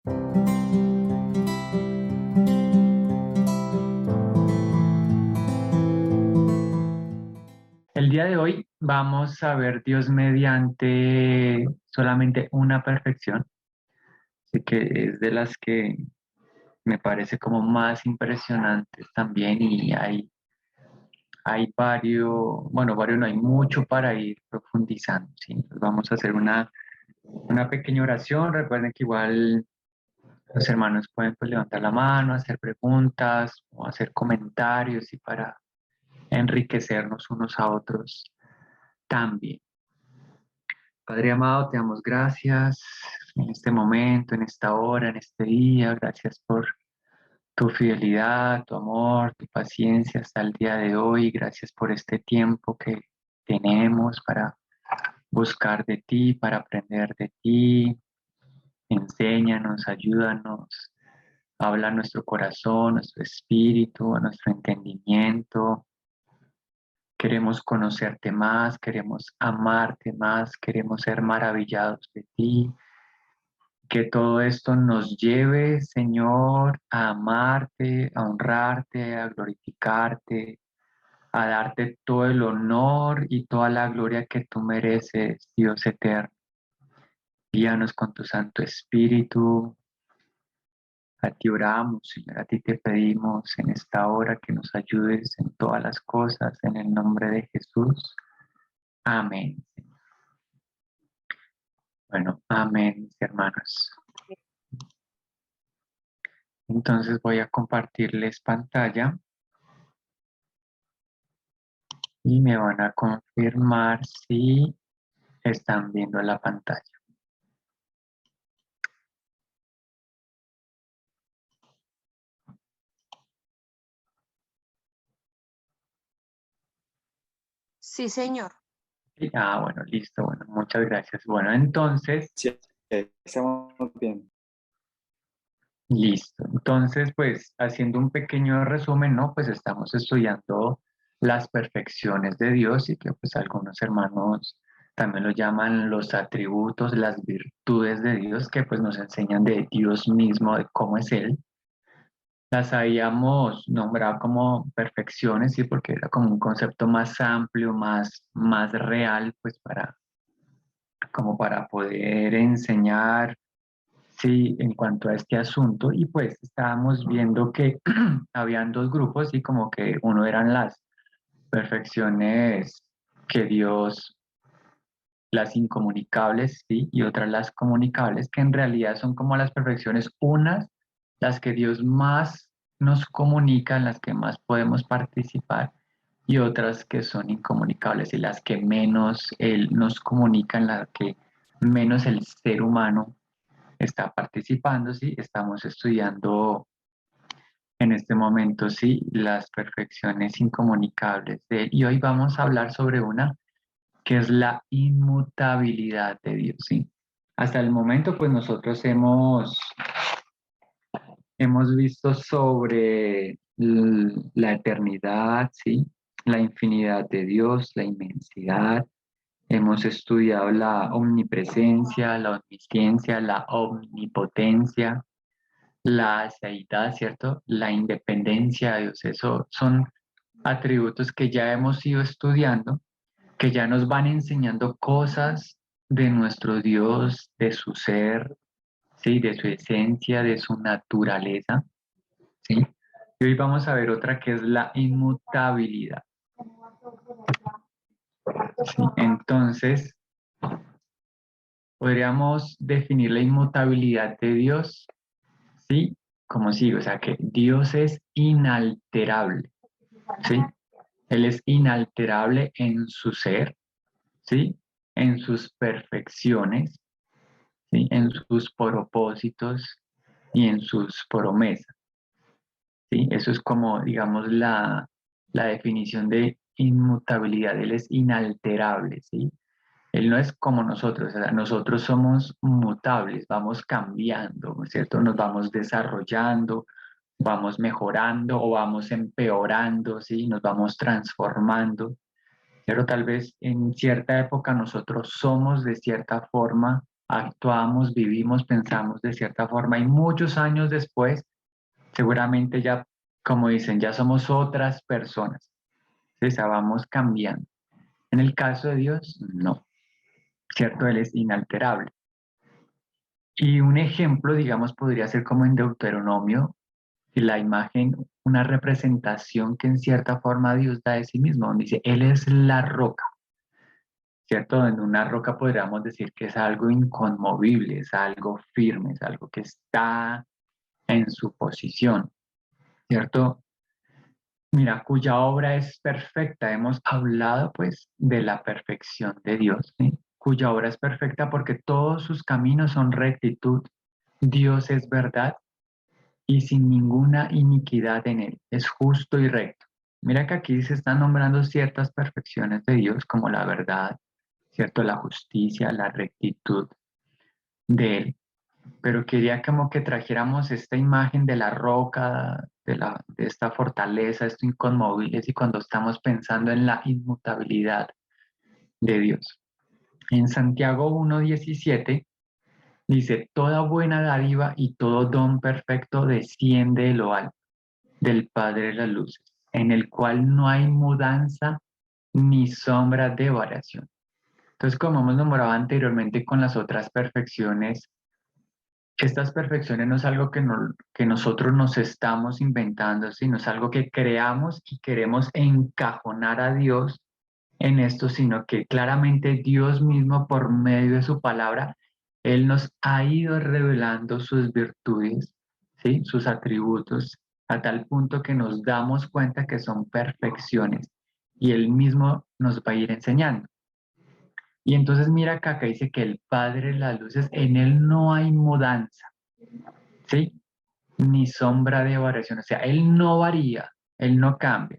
El día de hoy vamos a ver Dios mediante solamente una perfección, así que es de las que me parece como más impresionantes también y hay varios, no hay mucho para ir profundizando, ¿sí? Entonces vamos a hacer una pequeña oración. Recuerden que igual los hermanos pueden pues, levantar la mano, hacer preguntas o hacer comentarios y para enriquecernos unos a otros también. Padre amado, te damos gracias en este momento, en esta hora, en este día. Gracias por tu fidelidad, tu amor, tu paciencia hasta el día de hoy. Gracias por este tiempo que tenemos para buscar de ti, para aprender de ti. Enséñanos, ayúdanos, habla a nuestro corazón, nuestro espíritu, a nuestro entendimiento. Queremos conocerte más, queremos amarte más, queremos ser maravillados de ti. Que todo esto nos lleve, Señor, a amarte, a honrarte, a glorificarte, a darte todo el honor y toda la gloria que tú mereces, Dios eterno. Guíanos con tu Santo Espíritu. A ti oramos, Señor, a ti te pedimos en esta hora que nos ayudes en todas las cosas, en el nombre de Jesús. Amén. Bueno, amén, mis hermanos. Entonces voy a compartirles pantalla y me van a confirmar si están viendo la pantalla. Sí, señor. Bueno, listo, bueno, muchas gracias. Bueno, entonces, Sí, estamos bien. listo. Entonces, pues, haciendo un pequeño resumen, ¿no? Pues estamos estudiando las perfecciones de Dios y que pues algunos hermanos también lo llaman los atributos, las virtudes de Dios, que pues nos enseñan de Dios mismo, de cómo es Él. Las habíamos nombrado como perfecciones, sí, porque era como un concepto más amplio, más real, pues como para poder enseñar, sí, en cuanto a este asunto. Y pues estábamos viendo que habían dos grupos, sí, como que uno eran las perfecciones que Dios, las incomunicables, sí, y otras las comunicables, que en realidad son como las perfecciones, unas, las que Dios más nos comunica, en las que más podemos participar, y otras que son incomunicables y las que menos Él nos comunica, en las que menos el ser humano está participando, sí, estamos estudiando en este momento, sí, las perfecciones incomunicables de Él, y hoy vamos a hablar sobre una que es la inmutabilidad de Dios, ¿sí? Hasta el momento, pues nosotros hemos visto sobre la eternidad, ¿sí? La infinidad de Dios, la inmensidad. Hemos estudiado la omnipresencia, la omnisciencia, la omnipotencia, la aseidad, ¿cierto? La independencia de Dios. Eso son atributos que ya hemos ido estudiando, que ya nos van enseñando cosas de nuestro Dios, de su ser, ¿sí? De su esencia, de su naturaleza, ¿sí? Y hoy vamos a ver otra que es la inmutabilidad, ¿sí? Entonces, podríamos definir la inmutabilidad de Dios, ¿sí? Como sigue, o sea que Dios es inalterable, ¿sí? Él es inalterable en su ser, ¿sí? En sus perfecciones, ¿sí? En sus propósitos y en sus promesas, ¿sí? Eso es como, digamos, la definición de inmutabilidad. Él es inalterable, ¿sí? Él no es como nosotros, o sea, nosotros somos mutables, vamos cambiando, ¿no es cierto? Nos vamos desarrollando, vamos mejorando o vamos empeorando, ¿sí? Nos vamos transformando. Pero tal vez en cierta época nosotros somos de cierta forma actuamos, vivimos, pensamos de cierta forma y muchos años después, seguramente ya, como dicen, ya somos otras personas. O sea, vamos cambiando. En el caso de Dios, no, ¿cierto? Él es inalterable. Y un ejemplo, digamos, podría ser como en Deuteronomio, y la imagen, una representación que en cierta forma Dios da de sí mismo, donde dice, Él es la roca, ¿cierto? En una roca podríamos decir que es algo inconmovible, es algo firme, es algo que está en su posición, ¿cierto? Mira, cuya obra es perfecta. Hemos hablado pues de la perfección de Dios, ¿sí? Cuya obra es perfecta porque todos sus caminos son rectitud. Dios es verdad y sin ninguna iniquidad en él. Es justo y recto. Mira que aquí se están nombrando ciertas perfecciones de Dios como la verdad, ¿cierto? La justicia, la rectitud de él. Pero quería como que trajéramos esta imagen de la roca, de esta fortaleza, esto inconmovible, y cuando estamos pensando en la inmutabilidad de Dios. En Santiago 1:17 dice, toda buena dádiva y todo don perfecto desciende de lo alto, del Padre de las luces, en el cual no hay mudanza ni sombra de variación. Entonces, como hemos nombrado anteriormente con las otras perfecciones, estas perfecciones no es algo que nosotros nos estamos inventando, sino es algo que creamos y queremos encajonar a Dios en esto, sino que claramente Dios mismo por medio de su palabra, Él nos ha ido revelando sus virtudes, ¿sí? Sus atributos, a tal punto que nos damos cuenta que son perfecciones y Él mismo nos va a ir enseñando. Y entonces mira acá dice que el Padre de las luces, en Él no hay mudanza, ¿sí? Ni sombra de variación, o sea, Él no varía, Él no cambia.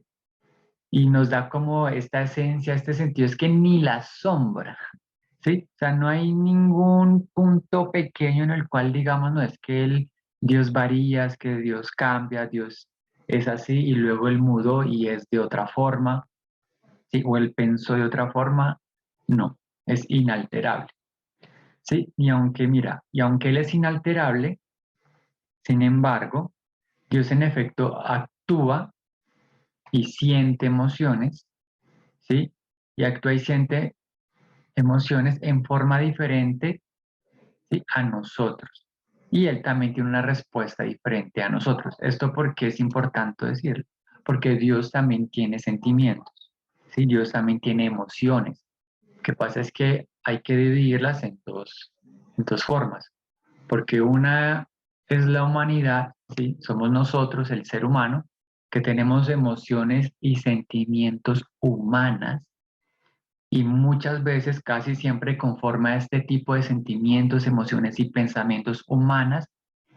Y nos da como esta esencia, este sentido, es que ni la sombra, ¿sí? O sea, no hay ningún punto pequeño en el cual digamos, no es que Dios varía, es que Dios cambia, Dios es así y luego Él mudó y es de otra forma, ¿sí? O Él pensó de otra forma, no, es inalterable, ¿sí? Y aunque, mira, y aunque Él es inalterable, sin embargo, Dios en efecto actúa y siente emociones, ¿sí? Y actúa y siente emociones en forma diferente, ¿sí? A nosotros. Y Él también tiene una respuesta diferente a nosotros. Esto porque es importante decirlo, porque Dios también tiene sentimientos, ¿sí? Dios también tiene emociones. Lo que pasa es que hay que dividirlas en dos formas, porque una es la humanidad, ¿sí? Somos nosotros, el ser humano, que tenemos emociones y sentimientos humanas y muchas veces, casi siempre conforme a este tipo de sentimientos, emociones y pensamientos humanas,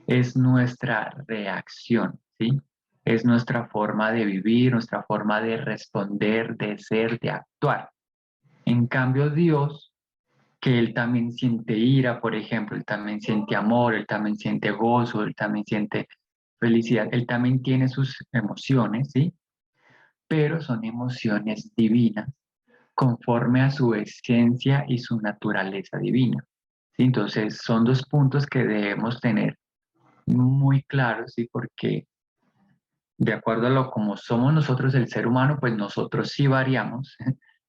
es nuestra reacción, ¿sí? Es nuestra forma de vivir, nuestra forma de responder, de ser, de actuar. En cambio, Dios, que Él también siente ira, por ejemplo, Él también siente amor, Él también siente gozo, Él también siente felicidad, Él también tiene sus emociones, ¿sí? Pero son emociones divinas conforme a su esencia y su naturaleza divina. ¿Sí? Entonces, son dos puntos que debemos tener muy claros, ¿sí? Porque de acuerdo a lo como somos nosotros el ser humano, pues nosotros sí variamos,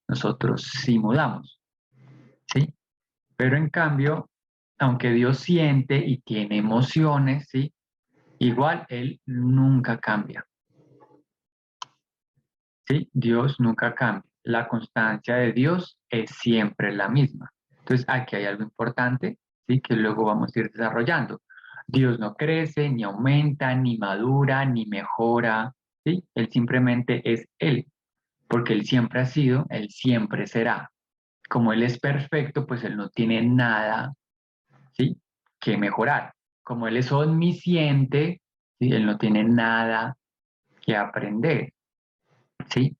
nosotros sí mudamos, ¿sí? Pero en cambio, aunque Dios siente y tiene emociones, ¿sí? Igual Él nunca cambia, ¿sí? Dios nunca cambia. La constancia de Dios es siempre la misma. Entonces, aquí hay algo importante, ¿sí? Que luego vamos a ir desarrollando. Dios no crece, ni aumenta, ni madura, ni mejora, ¿sí? Él simplemente es Él, porque Él siempre ha sido, Él siempre será. Como Él es perfecto, pues Él no tiene nada, ¿sí? Que mejorar. Como Él es omnisciente, ¿sí? Él no tiene nada que aprender, ¿sí?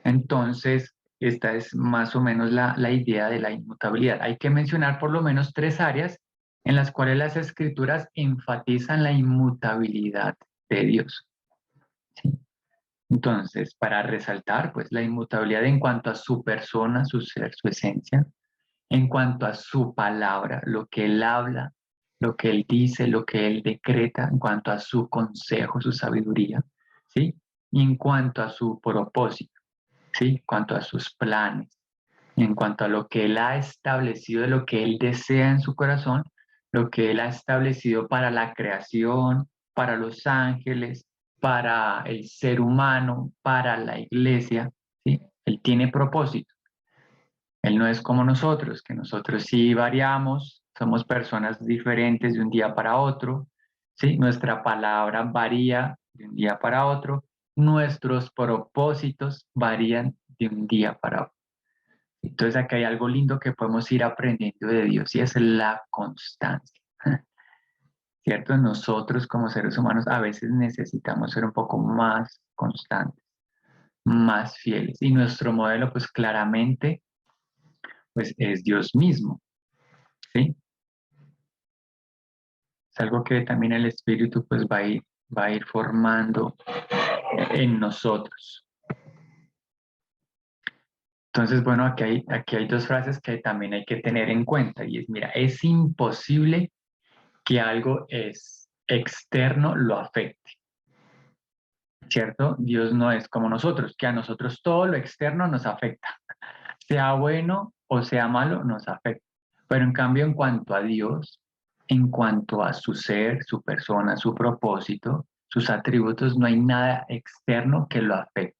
Entonces, esta es más o menos la idea de la inmutabilidad. Hay que mencionar por lo menos tres áreas en las cuales las escrituras enfatizan la inmutabilidad de Dios, ¿sí? Entonces, para resaltar, pues la inmutabilidad en cuanto a su persona, su ser, su esencia, en cuanto a su palabra, lo que Él habla, lo que Él dice, lo que Él decreta, en cuanto a su consejo, su sabiduría, ¿sí? Y en cuanto a su propósito, ¿sí? En cuanto a sus planes, en cuanto a lo que Él ha establecido, de lo que Él desea en su corazón, lo que Él ha establecido para la creación, para los ángeles, para el ser humano, para la iglesia, ¿sí? Él tiene propósito. Él no es como nosotros, que nosotros sí variamos, somos personas diferentes de un día para otro, ¿sí? Nuestra palabra varía de un día para otro, nuestros propósitos varían de un día para otro. Entonces aquí hay algo lindo que podemos ir aprendiendo de Dios y es la constancia, ¿cierto? Nosotros como seres humanos a veces necesitamos ser un poco más constantes, más fieles y nuestro modelo pues claramente pues es Dios mismo, ¿sí? Es algo que también el Espíritu pues va a ir formando en nosotros. Entonces, bueno, aquí hay dos frases que también hay que tener en cuenta y es, mira, es imposible que algo es externo lo afecte, ¿cierto? Dios no es como nosotros, que a nosotros todo lo externo nos afecta, sea bueno o sea malo, nos afecta. Pero en cambio, en cuanto a Dios, en cuanto a su ser, su persona, su propósito, sus atributos, no hay nada externo que lo afecte,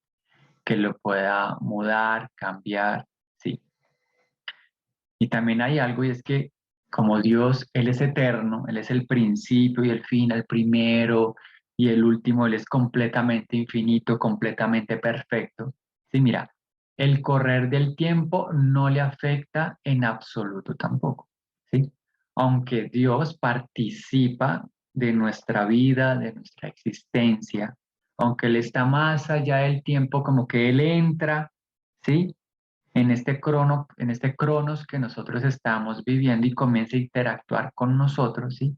que lo pueda mudar, cambiar, sí. Y también hay algo y es que como Dios, Él es eterno, Él es el principio y el fin, el primero y el último, Él es completamente infinito, completamente perfecto. Sí, mira, el correr del tiempo no le afecta en absoluto tampoco, ¿sí? Aunque Dios participa de nuestra vida, de nuestra existencia, aunque Él está más allá del tiempo, como que Él entra, ¿sí? En este cronos que nosotros estamos viviendo y comienza a interactuar con nosotros, ¿sí?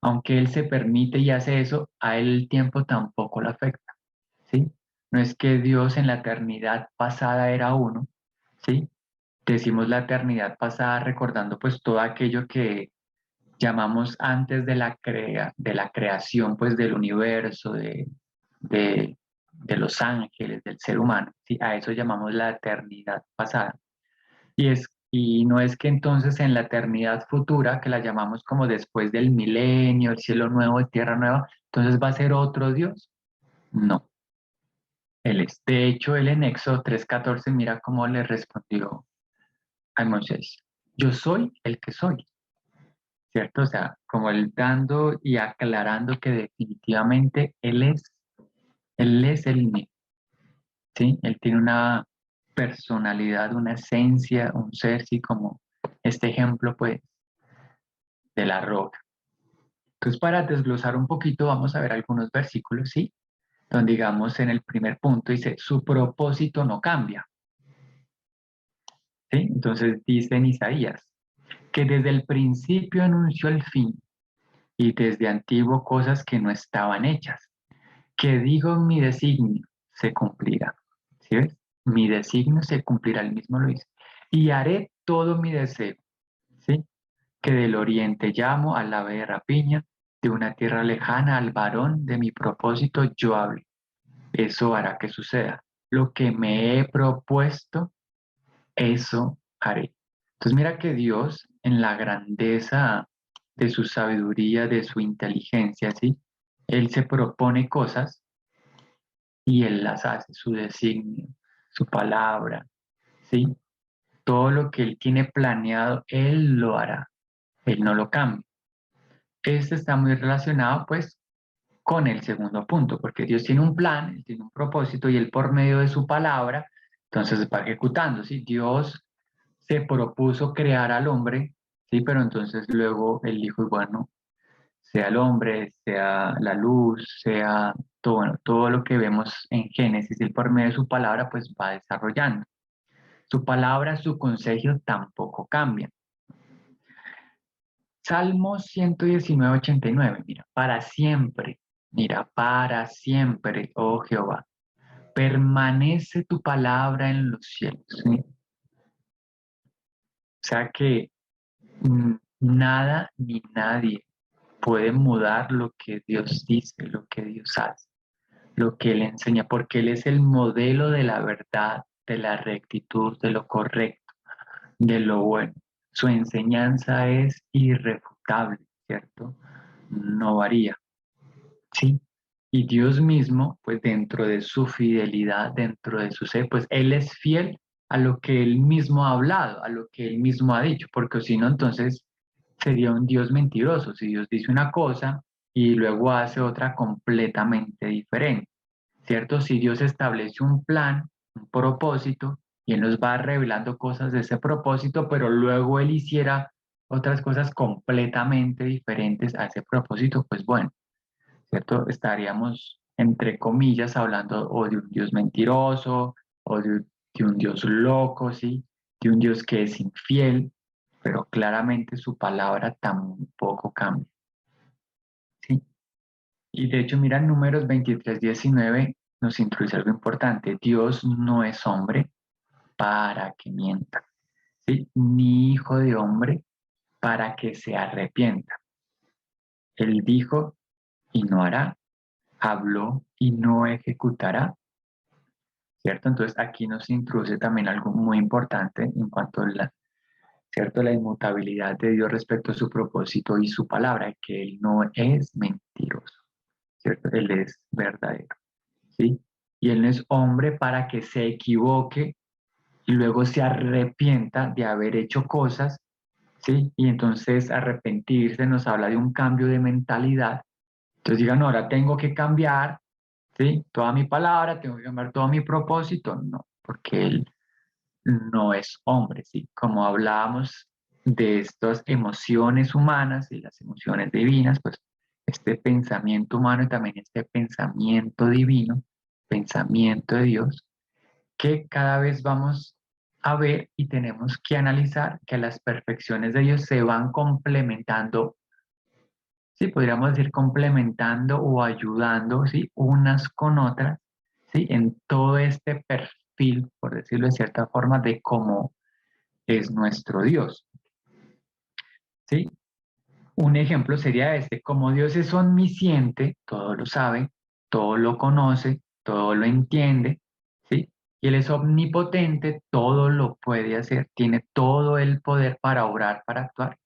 Aunque Él se permite y hace eso, a Él el tiempo tampoco lo afecta, ¿sí? No es que Dios en la eternidad pasada era uno, ¿sí? Decimos la eternidad pasada recordando pues todo aquello que llamamos antes de de la creación pues del universo, de, de los ángeles, del ser humano, ¿sí? A eso llamamos la eternidad pasada. Y no es que entonces en la eternidad futura, que la llamamos como después del milenio, el cielo nuevo, tierra nueva, entonces va a ser otro Dios. No, Él es. De hecho, él en Éxodo 3:14, mira cómo le respondió a Moisés. Yo soy el que soy, ¿cierto? O sea, como él dando y aclarando que definitivamente Él es el mismo, ¿sí? Él tiene una personalidad, una esencia, un ser, sí, como este ejemplo, pues, de la roca. Entonces, para desglosar un poquito, vamos a ver algunos versículos, ¿sí? Donde digamos en el primer punto dice, su propósito no cambia, ¿sí? Entonces dice en Isaías, que desde el principio anunció el fin y desde antiguo cosas que no estaban hechas, que digo mi designio se cumplirá, ¿sí ves? Mi designio se cumplirá, el mismo lo dice, y haré todo mi deseo, ¿sí? Que del oriente llamo al ave de rapiña, de una tierra lejana al varón de mi propósito yo hablo. Eso hará que suceda. Lo que me he propuesto, eso haré. Entonces mira que Dios en la grandeza de su sabiduría, de su inteligencia, ¿sí? Él se propone cosas y Él las hace, su designio, su palabra, ¿sí? Todo lo que Él tiene planeado, Él lo hará. Él no lo cambia. Este está muy relacionado pues con el segundo punto, porque Dios tiene un plan, Él tiene un propósito y Él por medio de su palabra, entonces va ejecutando, ¿sí? Dios se propuso crear al hombre, ¿sí? Pero entonces luego Él dijo, bueno, sea el hombre, sea la luz, sea todo, bueno, todo lo que vemos en Génesis, Él por medio de su palabra pues va desarrollando. Su palabra, su consejo tampoco cambia. Salmo 119:89, mira, para siempre, oh Jehová, permanece tu palabra en los cielos. ¿Sí? O sea que nada ni nadie puede mudar lo que Dios dice, lo que Dios hace, lo que Él enseña, porque Él es el modelo de la verdad, de la rectitud, de lo correcto, de lo bueno. Su enseñanza es irrefutable, ¿cierto? No varía, ¿sí? Y Dios mismo, pues dentro de su fidelidad, dentro de su ser, pues Él es fiel a lo que Él mismo ha hablado, a lo que Él mismo ha dicho, porque si no, entonces sería un Dios mentiroso. Si Dios dice una cosa y luego hace otra completamente diferente, ¿cierto? Si Dios establece un plan, un propósito, y Él nos va revelando cosas de ese propósito, pero luego Él hiciera otras cosas completamente diferentes a ese propósito, pues bueno, ¿cierto? Estaríamos, entre comillas, hablando o de un Dios mentiroso, o de un Dios loco, ¿sí? De un Dios que es infiel, pero claramente su palabra tampoco cambia, ¿sí? Y de hecho, mira, Números 23:19 nos introduce algo importante. Dios no es hombre para que mienta, ¿sí? Ni hijo de hombre para que se arrepienta. Él dijo y no hará, habló y no ejecutará, ¿cierto? Entonces aquí nos introduce también algo muy importante en cuanto a la, ¿cierto? La inmutabilidad de Dios respecto a su propósito y su palabra, que Él no es mentiroso, ¿cierto? Él es verdadero, ¿sí? Y Él no es hombre para que se equivoque y luego se arrepienta de haber hecho cosas, ¿sí? Y entonces arrepentirse nos habla de un cambio de mentalidad. Entonces digan, no, ahora tengo que cambiar, ¿sí? Toda mi palabra, tengo que cambiar todo mi propósito. No, porque Él no es hombre, ¿sí? Como hablábamos de estas emociones humanas y las emociones divinas, pues este pensamiento humano y también este pensamiento divino, pensamiento de Dios, que cada vez vamos a ver y tenemos que analizar que las perfecciones de Dios se van complementando, sí, podríamos decir complementando o ayudando, sí, unas con otras, sí, en todo este perfil, por decirlo de cierta forma, de cómo es nuestro Dios, sí. Un ejemplo sería este: como Dios es omnisciente, todo lo sabe, todo lo conoce, todo lo entiende, ¿sí? Y Él es omnipotente, todo lo puede hacer, tiene todo el poder para obrar, para actuar.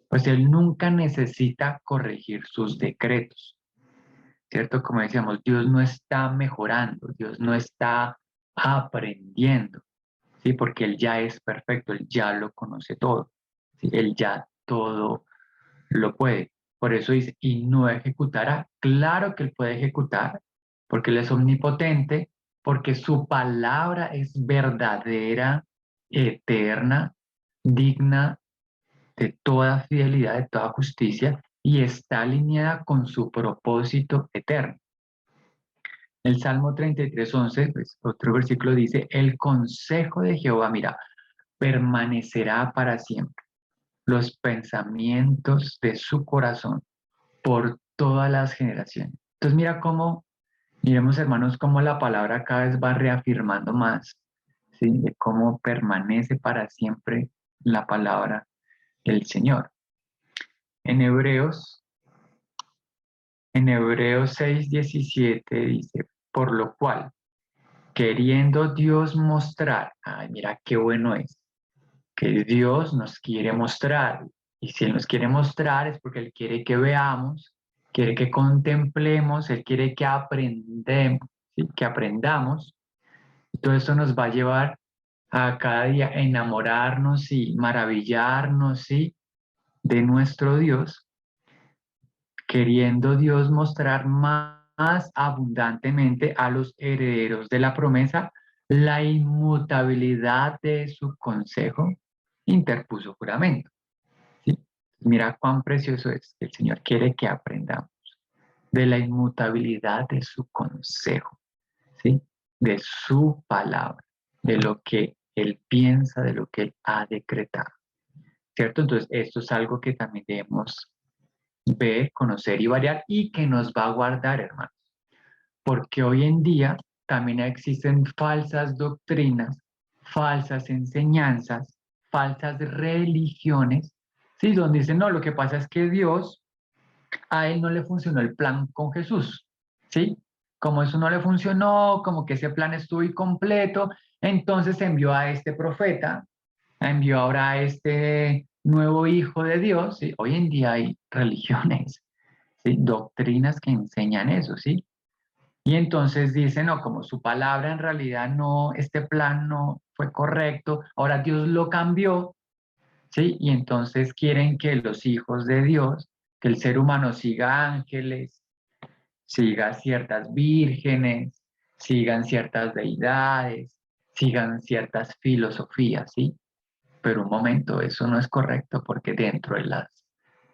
Pues Él nunca necesita corregir sus decretos, ¿cierto? Como decíamos, Dios no está mejorando, Dios no está aprendiendo, ¿sí? Porque Él ya es perfecto, Él ya lo conoce todo, ¿sí? Él ya todo lo puede. Por eso dice, y no ejecutará. Claro que Él puede ejecutar, porque Él es omnipotente, porque su palabra es verdadera, eterna, digna de toda fidelidad, de toda justicia, y está alineada con su propósito eterno. El Salmo 33:11, pues, otro versículo dice, el consejo de Jehová, mira, permanecerá para siempre. Los pensamientos de su corazón por todas las generaciones. Entonces mira cómo, miremos hermanos, cómo la palabra cada vez va reafirmando más, ¿sí? De cómo permanece para siempre la palabra del Señor. En Hebreos, en Hebreos 6:17 dice, por lo cual, queriendo Dios mostrar, ay, mira qué bueno es, que Dios nos quiere mostrar. Y si Él nos quiere mostrar es porque Él quiere que veamos, quiere que contemplemos, Él quiere que aprendemos, ¿sí? Que aprendamos. Y todo esto nos va a llevar a cada día enamorarnos y maravillarnos, ¿sí? De nuestro Dios, queriendo Dios mostrar más abundantemente a los herederos de la promesa la inmutabilidad de su consejo, interpuso juramento. ¿Sí? Mira cuán precioso es. El Señor quiere que aprendamos de la inmutabilidad de su consejo, ¿sí? De su palabra, de lo que Él piensa, de lo que Él ha decretado, ¿cierto? Entonces, esto es algo que también debemos ver, conocer y variar y que nos va a guardar, hermanos, porque hoy en día también existen falsas doctrinas, falsas enseñanzas, falsas religiones, ¿sí? Donde dicen, no, lo que pasa es que Dios, a él no le funcionó el plan con Jesús, ¿sí? Como eso no le funcionó, como que ese plan estuvo incompleto, entonces envió a este profeta, envió ahora a este nuevo hijo de Dios, ¿sí? Hoy en día hay religiones, ¿sí? Doctrinas que enseñan eso, ¿sí? Y entonces dicen, no, como su palabra en realidad no, este plan no fue correcto, ahora Dios lo cambió, ¿sí? Y entonces quieren que los hijos de Dios, que el ser humano siga ángeles, siga ciertas vírgenes, sigan ciertas deidades, sigan ciertas filosofías, ¿sí? Pero un momento, eso no es correcto porque dentro de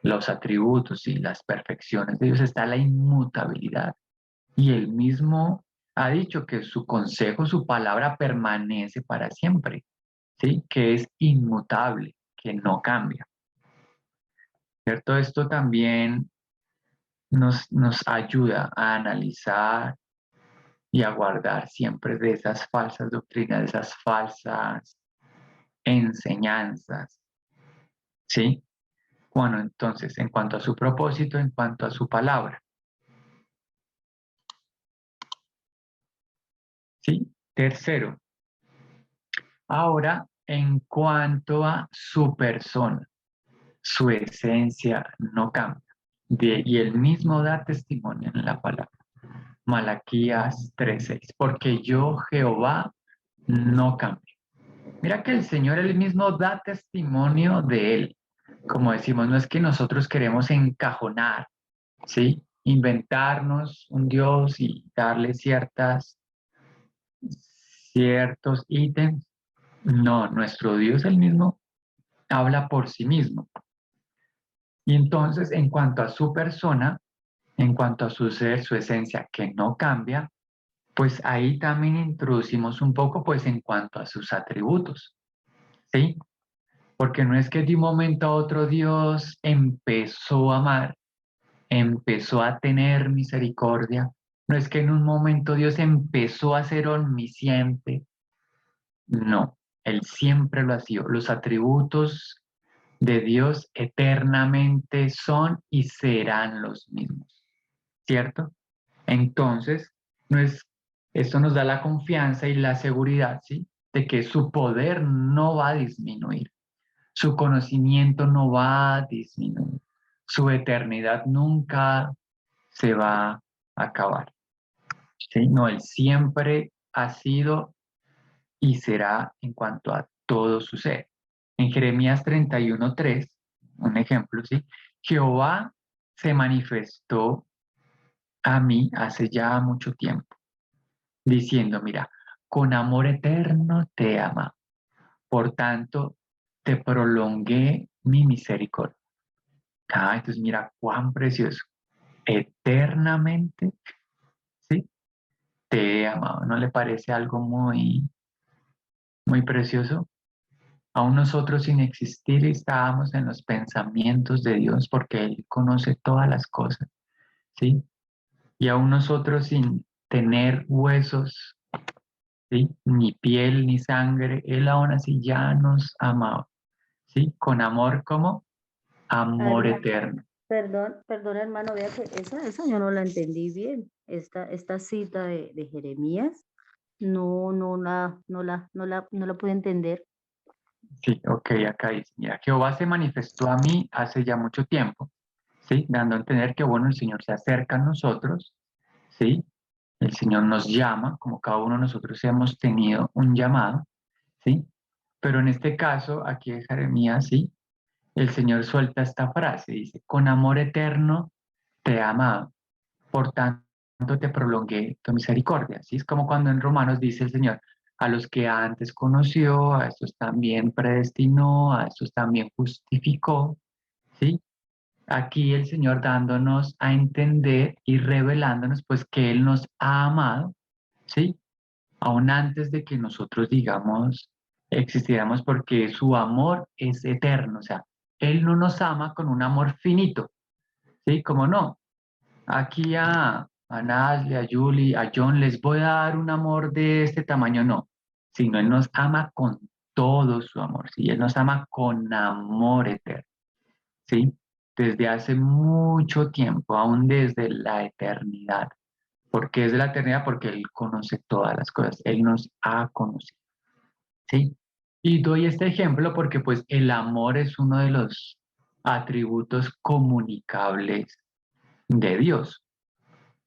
los atributos y las perfecciones de Dios está la inmutabilidad. Y él mismo ha dicho que su consejo, su palabra permanece para siempre, ¿sí? Que es inmutable, que no cambia, ¿cierto? Esto también nos ayuda a analizar y a guardar siempre de esas falsas doctrinas, de esas falsas enseñanzas, ¿sí? Bueno, entonces, en cuanto a su propósito, en cuanto a su palabra, ¿sí? Tercero, ahora, en cuanto a su persona, su esencia no cambia. Y él mismo da testimonio en la palabra. Malaquías 3:6, porque yo, Jehová, no cambio. Mira que el Señor él mismo da testimonio de él. Como decimos, no es que nosotros queremos encajonar, ¿sí? Inventarnos un Dios y darle ciertos ítems. No, nuestro Dios él mismo habla por sí mismo. Y entonces, en cuanto a su persona, en cuanto a su ser, su esencia, que no cambia, pues ahí también introducimos un poco, pues en cuanto a sus atributos, ¿sí? Porque no es que de un momento a otro Dios empezó a amar, empezó a tener misericordia, no es que en un momento Dios empezó a ser omnisciente, no, Él siempre lo ha sido. Los atributos de Dios eternamente son y serán los mismos, ¿cierto? Entonces, no es, esto nos da la confianza y la seguridad, ¿sí? De que su poder no va a disminuir, su conocimiento no va a disminuir, su eternidad nunca se va a acabar, ¿sí? No, Él siempre ha sido y será en cuanto a todo su ser. En Jeremías 31:3, un ejemplo, ¿sí? Jehová se manifestó a mí hace ya mucho tiempo, diciendo, mira, con amor eterno te ama, por tanto, te prolongué mi misericordia. Ah, entonces mira cuán precioso. Eternamente, ¿sí? Te he amado. ¿No le parece algo muy, muy precioso? Aún nosotros sin existir estábamos en los pensamientos de Dios porque Él conoce todas las cosas, ¿sí? Y aún nosotros sin tener huesos, ¿sí? Ni piel ni sangre, Él aún así ya nos amaba, ¿sí? Con amor como amor Hermano, eterno. perdón, hermano, vea que esa yo no la entendí bien. Esta cita de Jeremías, no la pude entender. Sí, ok, acá dice, mira, Jehová se manifestó a mí hace ya mucho tiempo, ¿sí? Dando a entender que, bueno, el Señor se acerca a nosotros, ¿sí? El Señor nos llama, como cada uno de nosotros hemos tenido un llamado, ¿sí? Pero en este caso, aquí de Jeremías, ¿sí? El Señor suelta esta frase, dice, con amor eterno te he amado, por tanto te prolongué tu misericordia, ¿sí? Es como cuando en Romanos dice el Señor, a los que antes conoció, a estos también predestinó, a estos también justificó, ¿sí? Aquí el Señor dándonos a entender y revelándonos pues que Él nos ha amado, ¿sí? Aún antes de que nosotros digamos existiéramos porque su amor es eterno, o sea, Él no nos ama con un amor finito, ¿sí? Como no, aquí a Nazli, a Julie, a John les voy a dar un amor de este tamaño, no, sino Él nos ama con todo su amor, ¿sí? Él nos ama con amor eterno, ¿sí? Desde hace mucho tiempo, aún desde la eternidad. ¿Por qué es de la eternidad? Porque Él conoce todas las cosas, Él nos ha conocido, ¿sí? Y doy este ejemplo porque pues el amor es uno de los atributos comunicables de Dios,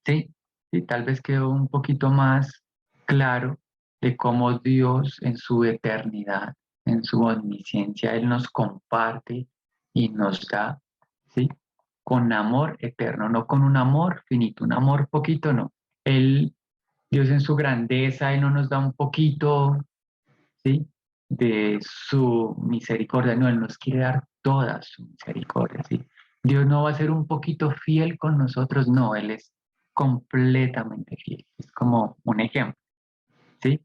¿sí? Y tal vez quedó un poquito más claro de cómo Dios en su eternidad, en su omnisciencia, Él nos comparte y nos da, ¿sí? Con amor eterno, no con un amor finito, un amor poquito, no. Él, Dios en su grandeza, Él no nos da un poquito, ¿sí? De su misericordia, no, Él nos quiere dar toda su misericordia, ¿sí? Dios no va a ser un poquito fiel con nosotros, no, Él es completamente fiel. Es como un ejemplo, ¿sí?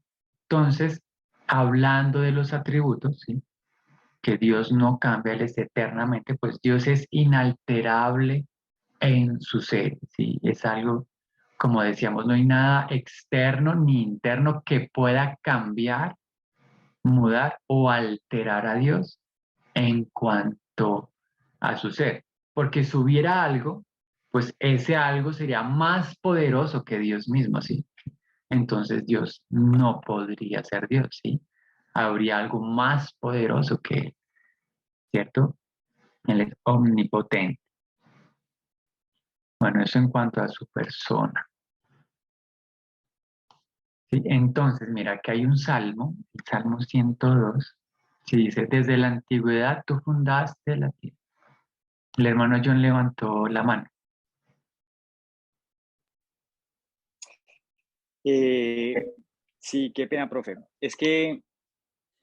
Entonces, hablando de los atributos, ¿sí? Que Dios no cambia, Él es eternamente, pues Dios es inalterable en su ser, ¿sí? Es algo, como decíamos, no hay nada externo ni interno que pueda cambiar, mudar o alterar a Dios en cuanto a su ser. Porque si hubiera algo, pues ese algo sería más poderoso que Dios mismo, ¿sí? Entonces Dios no podría ser Dios, ¿sí? Habría algo más poderoso que Él, ¿cierto? Él es omnipotente. Bueno, eso en cuanto a su persona. ¿Sí? Entonces, mira, que hay un salmo, el Salmo 102, sí, dice, desde la antigüedad tú fundaste la tierra. El hermano John levantó la mano. Sí, qué pena, profe. Es que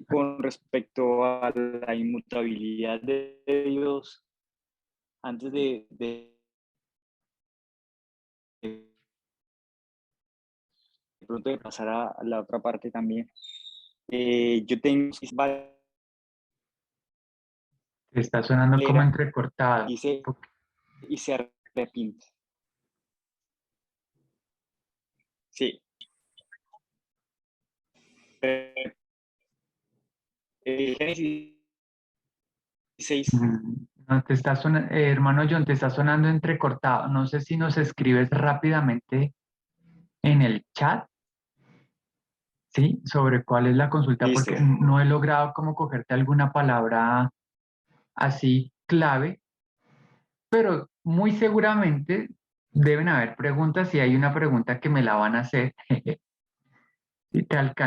con respecto a la inmutabilidad de Dios, antes de pronto de pasar a la otra parte también, yo tengo Te está sonando como entrecortado. y se arrepiente. Sí. Génesis 6. No, te está hermano John, te está sonando entrecortado. No sé si nos escribes rápidamente en el chat, ¿sí? Sobre cuál es la consulta, Listo. porque no he logrado como cogerte alguna palabra así clave, pero muy seguramente deben haber preguntas y hay una pregunta que me la van a hacer. Y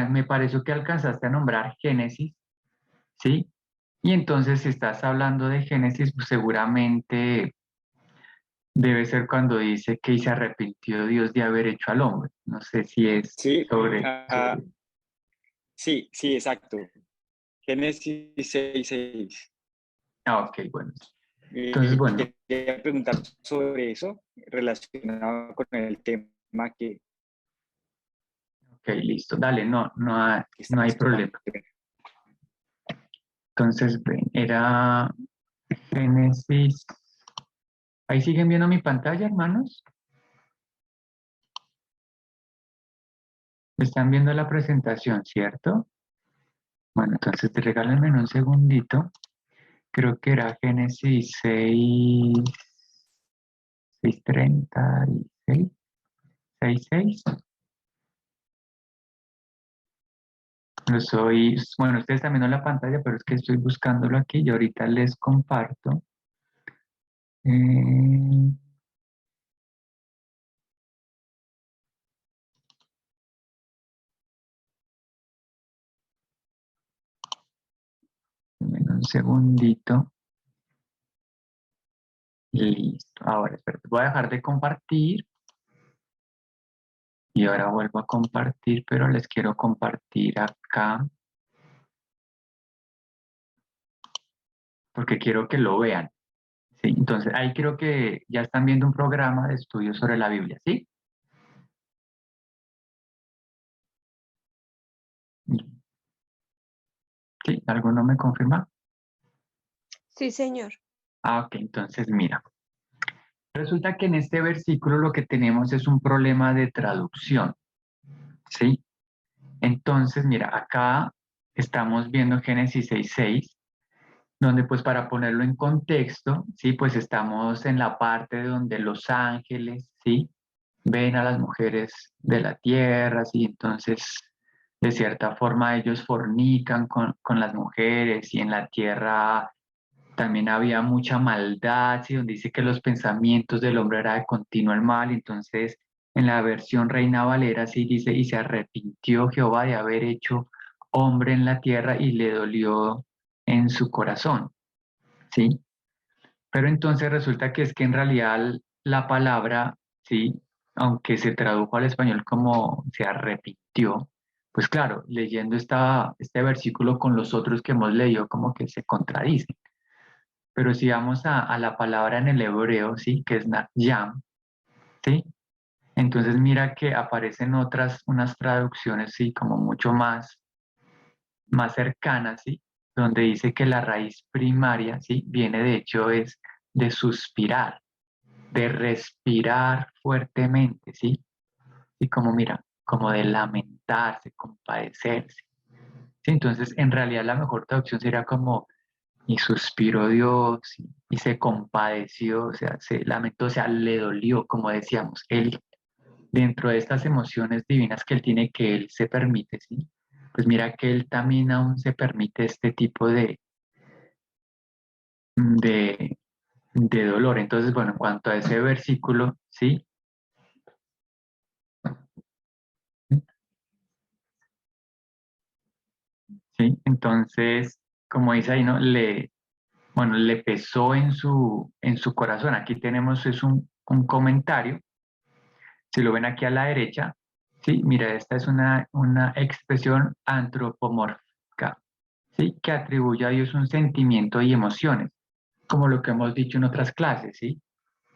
me pareció que alcanzaste a nombrar Génesis, ¿sí? Y entonces si estás hablando de Génesis, pues seguramente debe ser cuando dice que se arrepintió Dios de haber hecho al hombre. No sé si es Sí, sobre... sí, sí, exacto. Génesis 6:6. Ah, ok, bueno. Entonces, bueno, Quería preguntar sobre eso relacionado con el tema ok, listo. Dale, que no hay estamos tocando. problema. Entonces, ven, era Génesis. ¿Ahí siguen viendo mi pantalla, hermanos? Están viendo la presentación, ¿cierto? Bueno, entonces regálenme un segundito. Creo que era Génesis 6, 6:36, 6:6. Bueno, ustedes también en la pantalla, pero es que estoy buscándolo aquí y ahorita les comparto. Eh, denme un segundito. Listo. Ahora, espera, voy a dejar de compartir y ahora vuelvo a compartir, pero les quiero compartir acá porque quiero que lo vean. ¿Sí? Entonces, ahí creo que ya están viendo un programa de estudio sobre la Biblia, ¿sí? ¿Sí? ¿Alguno me confirma? Sí, señor. Ah, ok, entonces mira. Resulta que en este versículo lo que tenemos es un problema de traducción, ¿sí? Entonces, mira, acá estamos viendo Génesis 6:6, donde pues para ponerlo en contexto, ¿sí? Pues estamos en la parte donde los ángeles, ¿sí? Ven a las mujeres de la tierra, ¿sí? Entonces, de cierta forma ellos fornican con las mujeres y en la tierra también había mucha maldad, ¿sí? Donde dice que los pensamientos del hombre era de continuo el mal. Entonces, en la versión Reina Valera sí dice, y se arrepintió Jehová de haber hecho hombre en la tierra y le dolió en su corazón, ¿sí? Pero entonces resulta que es que en realidad la palabra, ¿sí? Aunque se tradujo al español como se arrepintió, pues claro, leyendo este versículo con los otros que hemos leído, como que se contradicen. Pero si vamos a la palabra en el hebreo, ¿sí? Que es yam, ¿sí? Entonces mira que aparecen unas traducciones, ¿sí? Como mucho más cercanas, ¿sí? Donde dice que la raíz primaria, ¿sí? Viene de hecho es de suspirar, de respirar fuertemente, ¿sí? Y como mira, como de lamentarse, compadecerse. ¿Sí? Entonces en realidad la mejor traducción sería como y suspiró Dios y se compadeció, o sea, se lamentó, o sea, le dolió, como decíamos, él, dentro de estas emociones divinas que él tiene, que él se permite, ¿sí? Pues mira que él también aún se permite este tipo de, de dolor. Entonces, bueno, en cuanto a ese versículo, ¿sí? ¿Sí? Entonces, como dice ahí, ¿no? Bueno, le pesó en su corazón. Aquí tenemos es un comentario. Si lo ven aquí a la derecha, sí, mira, esta es una expresión antropomórfica, sí, que atribuye a Dios un sentimiento y emociones, como lo que hemos dicho en otras clases, sí.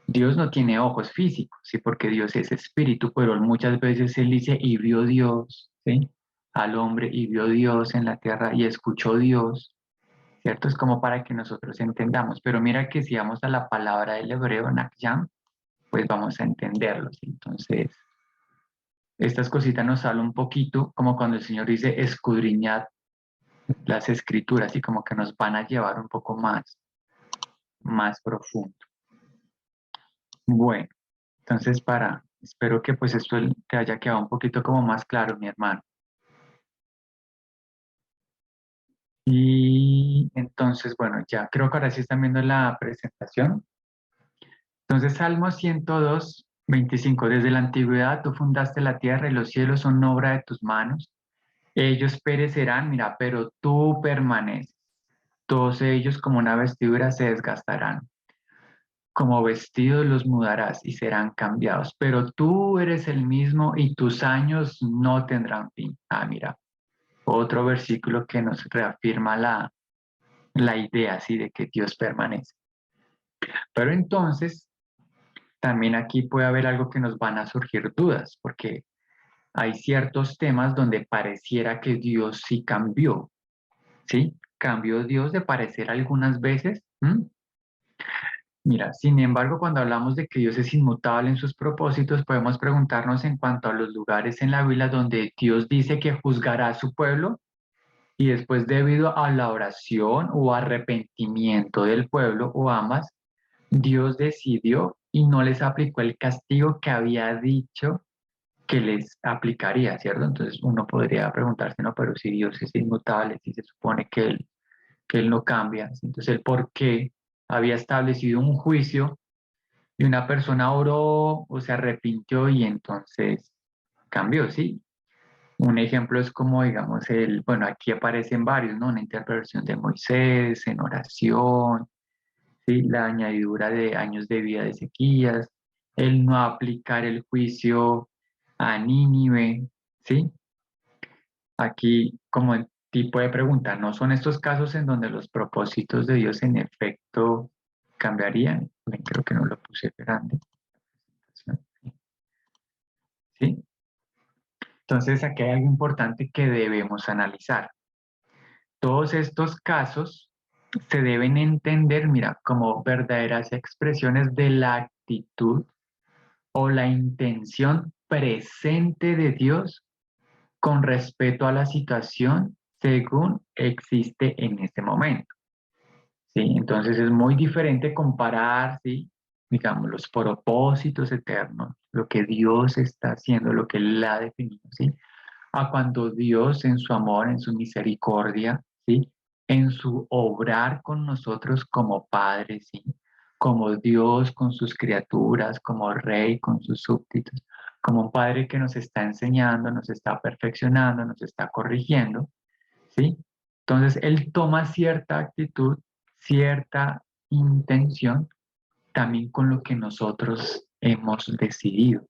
Dios no tiene ojos físicos, sí, porque Dios es espíritu, pero muchas veces Él dice, y vio Dios, sí, al hombre, y vio Dios en la tierra, y escuchó Dios, ¿cierto? Es como para que nosotros entendamos, pero mira que si vamos a la palabra del hebreo, nakyam, pues vamos a entenderlo, ¿sí? Entonces, estas cositas nos hablan un poquito como cuando el Señor dice escudriñad las escrituras y como que nos van a llevar un poco más profundo. Bueno, entonces espero que pues esto te haya quedado un poquito como más claro, mi hermano. Y entonces, bueno, ya creo que ahora sí están viendo la presentación. Entonces, Salmo 102:25. Desde la antigüedad tú fundaste la tierra y los cielos son obra de tus manos. Ellos perecerán, mira, pero tú permaneces. Todos ellos como una vestidura se desgastarán. Como vestidos los mudarás y serán cambiados. Pero tú eres el mismo y tus años no tendrán fin. Ah, mira, otro versículo que nos reafirma la idea así de que Dios permanece. Pero entonces, también aquí puede haber algo que nos van a surgir dudas, porque hay ciertos temas donde pareciera que Dios sí cambió, ¿sí? Cambió Dios de parecer algunas veces. Mira, sin embargo, cuando hablamos de que Dios es inmutable en sus propósitos, podemos preguntarnos en cuanto a los lugares en la Biblia donde Dios dice que juzgará a su pueblo y después debido a la oración o arrepentimiento del pueblo o ambas, Dios decidió y no les aplicó el castigo que había dicho que les aplicaría, ¿cierto? Entonces uno podría preguntarse, no, pero si Dios es inmutable, si se supone que él no cambia, entonces el por qué había establecido un juicio y una persona oró o se arrepintió y entonces cambió, ¿sí? Un ejemplo es como, digamos, bueno, aquí aparecen varios, ¿no? Una interpretación de Moisés en oración, ¿sí? La añadidura de años de vida de Ezequías, el no aplicar el juicio a Nínive, ¿sí? Aquí, como el tipo de pregunta, ¿no son estos casos en donde los propósitos de Dios en efecto cambiarían? Creo que no lo puse grande. ¿Sí? Entonces, aquí hay algo importante que debemos analizar. Todos estos casos se deben entender, mira, como verdaderas expresiones de la actitud o la intención presente de Dios con respecto a la situación, según existe en este momento. ¿Sí? Entonces es muy diferente comparar, ¿sí? Digamos, los propósitos eternos, lo que Dios está haciendo, lo que Él ha definido, ¿sí? A cuando Dios en su amor, en su misericordia, ¿sí? En su obrar con nosotros como Padre, ¿sí? Como Dios con sus criaturas, como Rey con sus súbditos, como un Padre que nos está enseñando, nos está perfeccionando, nos está corrigiendo, ¿sí? Entonces, Él toma cierta actitud, cierta intención, también con lo que nosotros hemos decidido,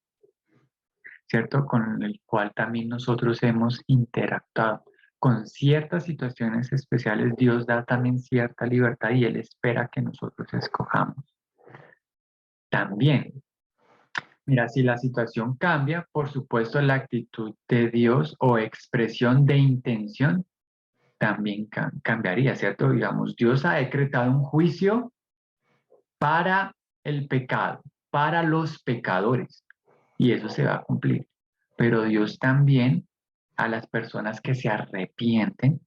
¿cierto? Con el cual también nosotros hemos interactuado. Con ciertas situaciones especiales, Dios da también cierta libertad y Él espera que nosotros escojamos. También, mira, si la situación cambia, por supuesto, la actitud de Dios o expresión de intención también cambiaría, ¿cierto? Digamos, Dios ha decretado un juicio para el pecado, para los pecadores, y eso se va a cumplir. Pero Dios también, a las personas que se arrepienten,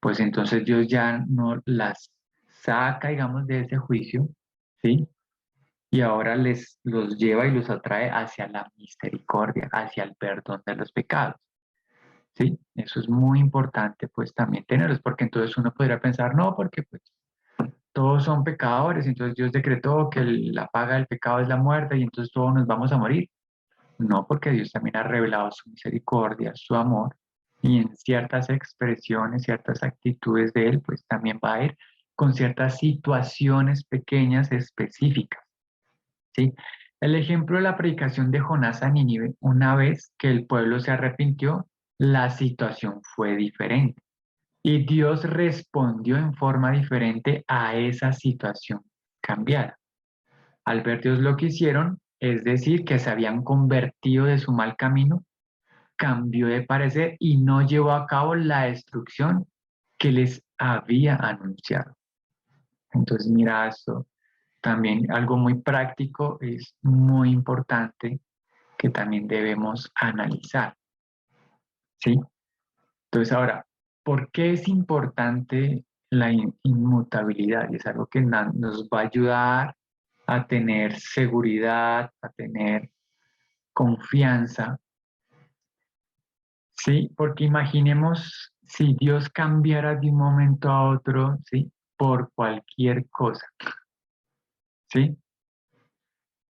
pues entonces Dios ya no las saca, digamos, de ese juicio, ¿sí? Y ahora los lleva y los atrae hacia la misericordia, hacia el perdón de los pecados. ¿Sí? Eso es muy importante, pues también tenerlos, porque entonces uno podría pensar, no, porque pues todos son pecadores, entonces Dios decretó que la paga del pecado es la muerte y entonces todos nos vamos a morir. No, porque Dios también ha revelado su misericordia, su amor, y en ciertas expresiones, ciertas actitudes de Él, pues también va a ir con ciertas situaciones pequeñas específicas, ¿sí? El ejemplo de la predicación de Jonás a Nínive, una vez que el pueblo se arrepintió, la situación fue diferente. Y Dios respondió en forma diferente a esa situación cambiada. Al ver Dios lo que hicieron, es decir, que se habían convertido de su mal camino, cambió de parecer y no llevó a cabo la destrucción que les había anunciado. Entonces, mira esto, también algo muy práctico, es muy importante que también debemos analizar, ¿sí? Entonces, ahora, ¿por qué es importante la inmutabilidad? Y es algo que nos va a ayudar a tener seguridad, a tener confianza, ¿sí? Porque imaginemos si Dios cambiara de un momento a otro, ¿sí? Por cualquier cosa, ¿sí?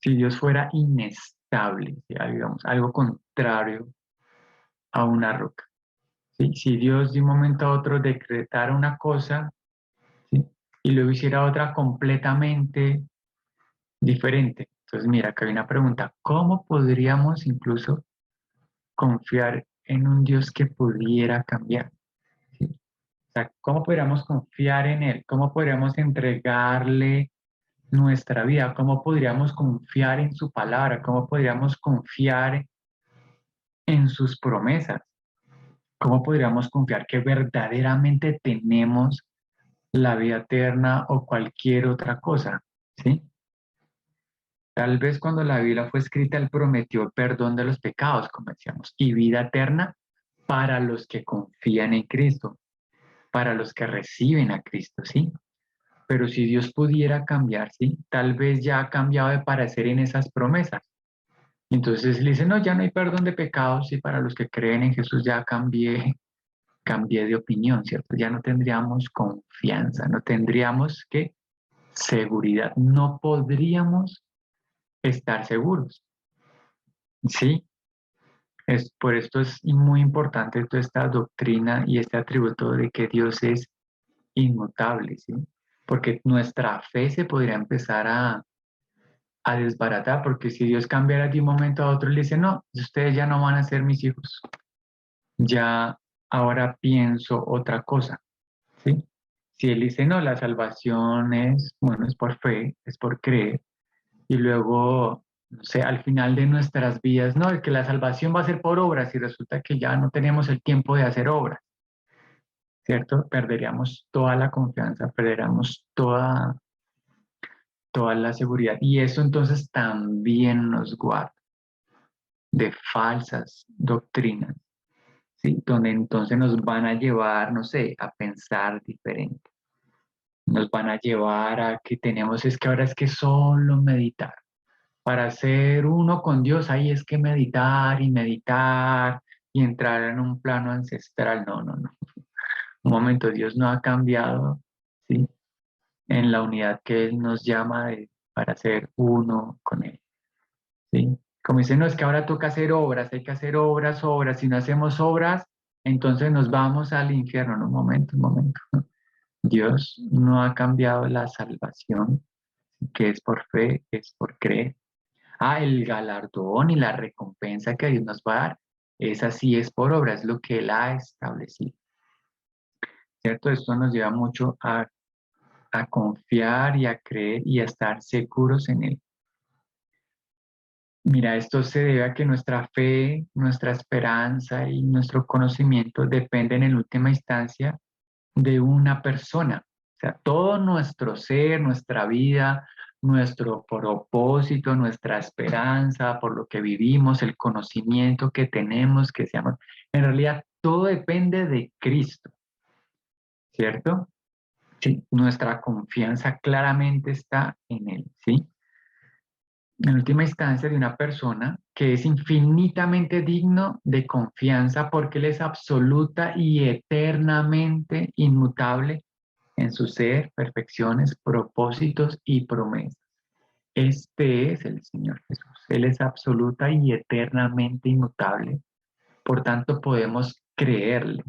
Si Dios fuera inestable, ¿sí? Digamos, algo contrario a una roca, ¿sí? Si Dios de un momento a otro decretara una cosa, ¿sí? Y luego hiciera otra completamente diferente. Entonces, mira, acá hay una pregunta. ¿Cómo podríamos incluso confiar en un Dios que pudiera cambiar? ¿Sí? O sea, ¿cómo podríamos confiar en Él? ¿Cómo podríamos entregarle nuestra vida? ¿Cómo podríamos confiar en su palabra? ¿Cómo podríamos confiar en sus promesas? ¿Cómo podríamos confiar que verdaderamente tenemos la vida eterna o cualquier otra cosa? ¿Sí? Tal vez cuando la Biblia fue escrita, Él prometió el perdón de los pecados, como decíamos, y vida eterna para los que confían en Cristo, para los que reciben a Cristo, ¿sí? Pero si Dios pudiera cambiar, ¿sí? Tal vez ya ha cambiado de parecer en esas promesas. Entonces le dice, no, ya no hay perdón de pecados, y para los que creen en Jesús ya cambié de opinión, ¿cierto? Ya no tendríamos confianza, no tendríamos, ¿qué? Seguridad, no podríamos estar seguros, ¿sí? Por esto es muy importante toda esta doctrina y este atributo de que Dios es inmutable, ¿sí? Porque nuestra fe se podría empezar a desbaratar, porque si Dios cambiara de un momento a otro y le dice, no, ustedes ya no van a ser mis hijos, ya ahora pienso otra cosa, ¿sí? Si Él dice, no, la salvación es, bueno, es por fe, es por creer, y luego, no sé, al final de nuestras vidas, no, es que la salvación va a ser por obras y resulta que ya no tenemos el tiempo de hacer obras, ¿cierto? Perderíamos toda la confianza, perderíamos toda la seguridad y eso entonces también nos guarda de falsas doctrinas, ¿sí? Donde entonces nos van a llevar, no sé, a pensar diferente. Nos van a llevar a que tenemos, es que ahora es que solo meditar. Para ser uno con Dios, ahí es que meditar y meditar y entrar en un plano ancestral. No, no, no. Un momento, Dios no ha cambiado, ¿sí? En la unidad que Él nos llama para ser uno con Él, ¿sí? Como dicen, no, es que ahora toca hacer obras, hay que hacer obras, obras. Si no hacemos obras, entonces nos vamos al infierno. No, un momento, un momento. Dios no ha cambiado la salvación, que es por fe, es por creer. Ah, el galardón y la recompensa que Dios nos va a dar, esa sí es por obra, es lo que Él ha establecido, ¿cierto? Esto nos lleva mucho a confiar y a creer y a estar seguros en Él. Mira, esto se debe a que nuestra fe, nuestra esperanza y nuestro conocimiento dependen en última instancia de una persona. O sea, todo nuestro ser, nuestra vida, nuestro propósito, nuestra esperanza, por lo que vivimos, el conocimiento que tenemos, que seamos, en realidad todo depende de Cristo, ¿cierto? Sí, nuestra confianza claramente está en Él, ¿sí? En última instancia, de una persona que es infinitamente digno de confianza porque Él es absoluta y eternamente inmutable en su ser, perfecciones, propósitos y promesas. Este es el Señor Jesús. Él es absoluta y eternamente inmutable. Por tanto, podemos creerle,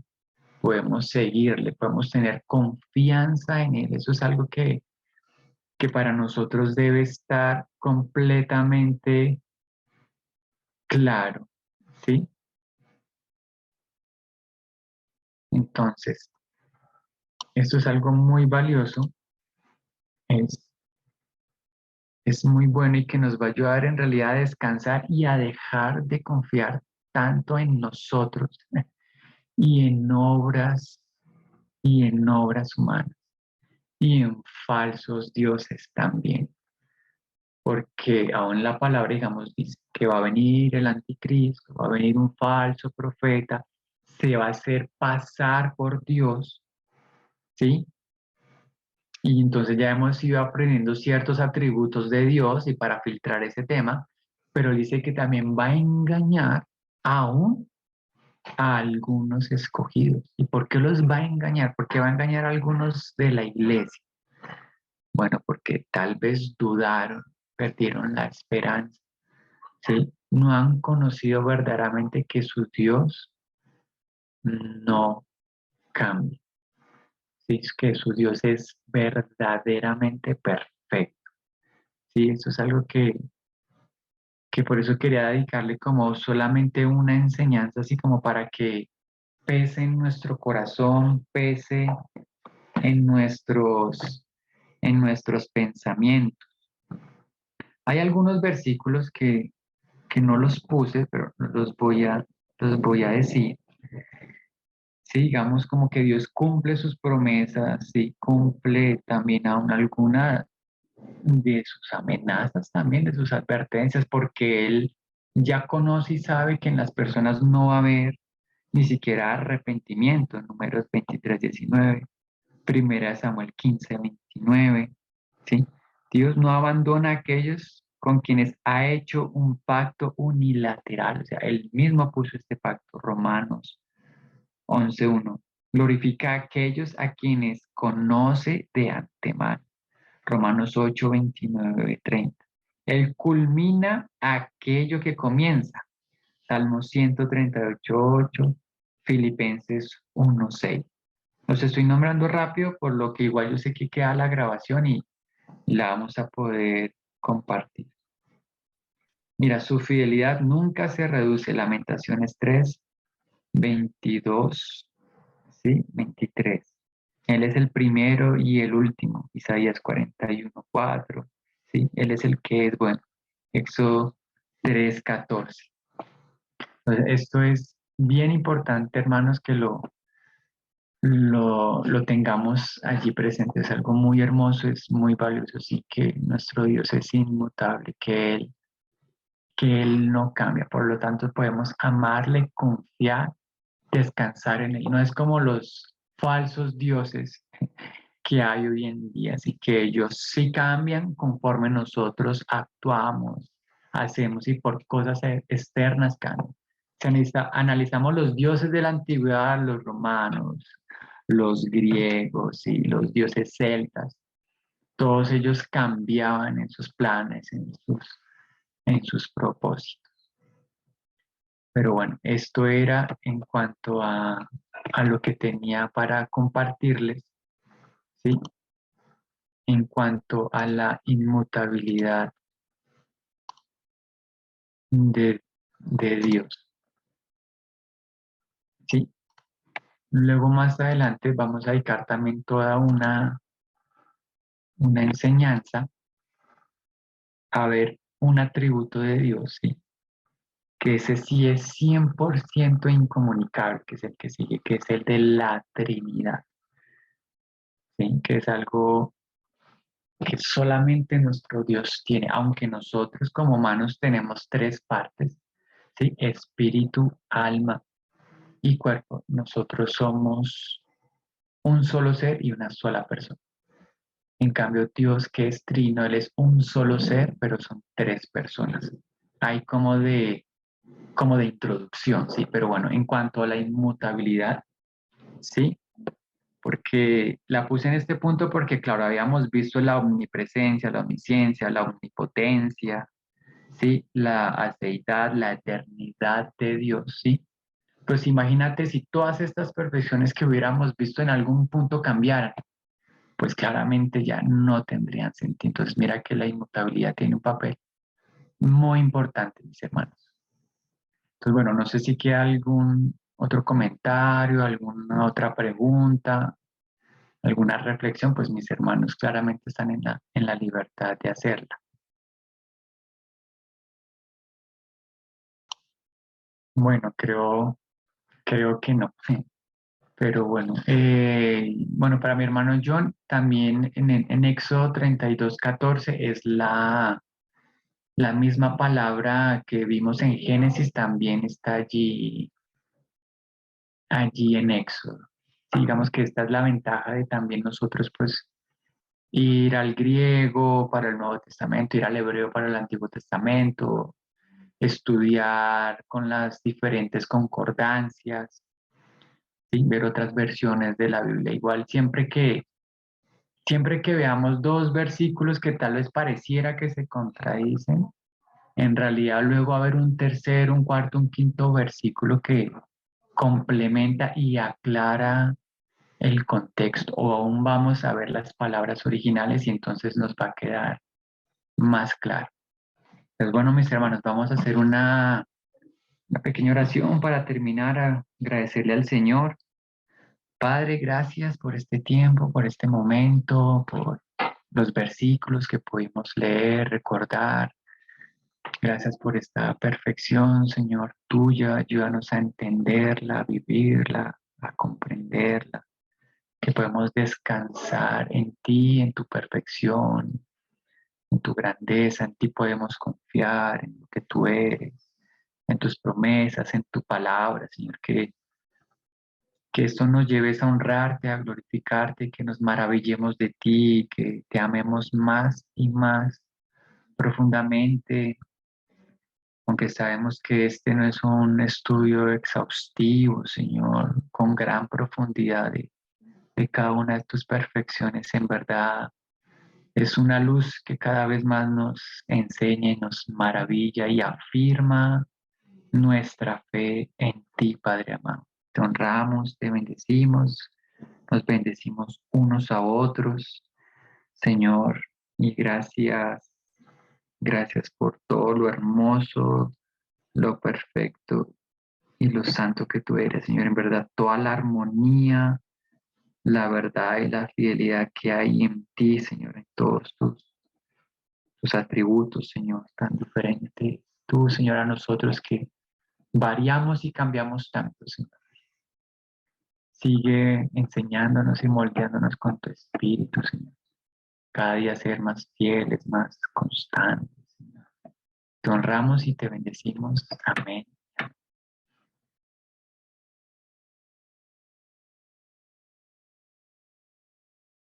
podemos seguirle, podemos tener confianza en Él. Eso es algo que para nosotros debe estar completamente claro, ¿sí? Entonces, esto es algo muy valioso, es, es muy bueno y que nos va a ayudar en realidad a descansar y a dejar de confiar tanto en nosotros y en obras humanas y en falsos dioses también. Porque aún la palabra, digamos, dice que va a venir el anticristo, va a venir un falso profeta, se va a hacer pasar por Dios, ¿sí? Y entonces ya hemos ido aprendiendo ciertos atributos de Dios y para filtrar ese tema, pero dice que también va a engañar aún a algunos escogidos. ¿Y por qué los va a engañar? ¿Por qué va a engañar a algunos de la iglesia? Bueno, porque tal vez dudaron, perdieron la esperanza, ¿sí? No han conocido verdaderamente que su Dios no cambia, ¿sí? Es que su Dios es verdaderamente perfecto, ¿sí? Eso es algo que por eso quería dedicarle como solamente una enseñanza, así como para que pese en nuestro corazón, pese en nuestros pensamientos. Hay algunos versículos que no los puse, pero los voy a decir. Sí, digamos como que Dios cumple sus promesas, sí, cumple también aún alguna de sus amenazas, también de sus advertencias, porque Él ya conoce y sabe que en las personas no va a haber ni siquiera arrepentimiento. Números 23:19, Primera Samuel 15:29, ¿sí? Dios no abandona a aquellos con quienes ha hecho un pacto unilateral, o sea, Él mismo puso este pacto, Romanos 11:1. Glorifica a aquellos a quienes conoce de antemano. Romanos 8:29-30. Él culmina aquello que comienza. Salmo 138:8, Filipenses 1:6. Los estoy nombrando rápido, por lo que igual yo sé que queda la grabación y la vamos a poder compartir. Mira, su fidelidad nunca se reduce. Lamentaciones 3:22, ¿sí? 23. Él es el primero y el último. Isaías 41:4, ¿sí? Él es el que es bueno. Éxodo 3:14. Entonces, esto es bien importante, hermanos, que lo tengamos allí presente. Es algo muy hermoso, es muy valioso, sí, que nuestro Dios es inmutable, que Él no cambia. Por lo tanto, podemos amarle, confiar, descansar en Él. No es como los falsos dioses que hay hoy en día, así que ellos sí cambian conforme nosotros actuamos, hacemos y por cosas externas cambian. Analizamos los dioses de la antigüedad, los romanos, los griegos y los dioses celtas. Todos ellos cambiaban en sus planes, en sus propósitos. Pero bueno, esto era en cuanto a lo que tenía para compartirles, ¿sí? En cuanto a la inmutabilidad de Dios, ¿sí? Luego más adelante vamos a dedicar también toda una enseñanza a ver un atributo de Dios, ¿sí? Que ese sí es 100% incomunicable, que es el que sigue, que es el de la Trinidad, ¿sí? Que es algo que solamente nuestro Dios tiene, aunque nosotros como humanos tenemos tres partes, ¿sí? Espíritu, alma y cuerpo. Nosotros somos un solo ser y una sola persona. En cambio, Dios que es trino, Él es un solo ser, pero son tres personas. Hay como de introducción, ¿sí? Pero bueno, en cuanto a la inmutabilidad, ¿sí? Porque la puse en este punto porque, claro, habíamos visto la omnipresencia, la omnisciencia, la omnipotencia, ¿sí? La aceidad, la eternidad de Dios, ¿sí? Pues imagínate si todas estas perfecciones que hubiéramos visto en algún punto cambiaran, pues claramente ya no tendrían sentido. Entonces mira que la inmutabilidad tiene un papel muy importante, mis hermanos. Entonces, bueno, no sé si queda algún otro comentario, alguna otra pregunta, alguna reflexión, pues mis hermanos claramente están en la libertad de hacerla. Bueno, creo que no. Pero bueno, bueno, para mi hermano John, también en Éxodo 32:14 es la misma palabra que vimos en Génesis, también está allí en Éxodo. Sí, digamos que esta es la ventaja de también nosotros, pues, ir al griego para el Nuevo Testamento, ir al hebreo para el Antiguo Testamento, estudiar con las diferentes concordancias, ¿sí? Ver otras versiones de la Biblia. Igual siempre que veamos dos versículos que tal vez pareciera que se contradicen, en realidad luego va a haber un tercer, un cuarto, un quinto versículo que complementa y aclara el contexto, o aún vamos a ver las palabras originales y entonces nos va a quedar más claro. Pues bueno, mis hermanos, vamos a hacer una pequeña oración para terminar, a agradecerle al Señor. Padre, gracias por este tiempo, por este momento, por los versículos que pudimos leer, recordar. Gracias por esta perfección, Señor, tuya. Ayúdanos a entenderla, a vivirla, a comprenderla. Que podemos descansar en ti, en tu perfección, en tu grandeza. En ti podemos confiar, en lo que tú eres, en tus promesas, en tu palabra, Señor. Que esto nos lleve a honrarte, a glorificarte, que nos maravillemos de ti, que te amemos más y más profundamente, aunque sabemos que este no es un estudio exhaustivo, Señor, con gran profundidad de cada una de tus perfecciones. En verdad, es una luz que cada vez más nos enseña y nos maravilla y afirma nuestra fe en ti, Padre amado. Te honramos, te bendecimos, nos bendecimos unos a otros, Señor, y gracias por todo lo hermoso, lo perfecto y lo santo que tú eres, Señor. En verdad, toda la armonía, la verdad y la fidelidad que hay en ti, Señor, en todos tus atributos, Señor, tan diferentes. Tú, Señor, a nosotros que variamos y cambiamos tanto, Señor. Sigue enseñándonos y moldeándonos con tu espíritu, Señor. Cada día ser más fieles, más constantes, Señor. Te honramos y te bendecimos. Amén.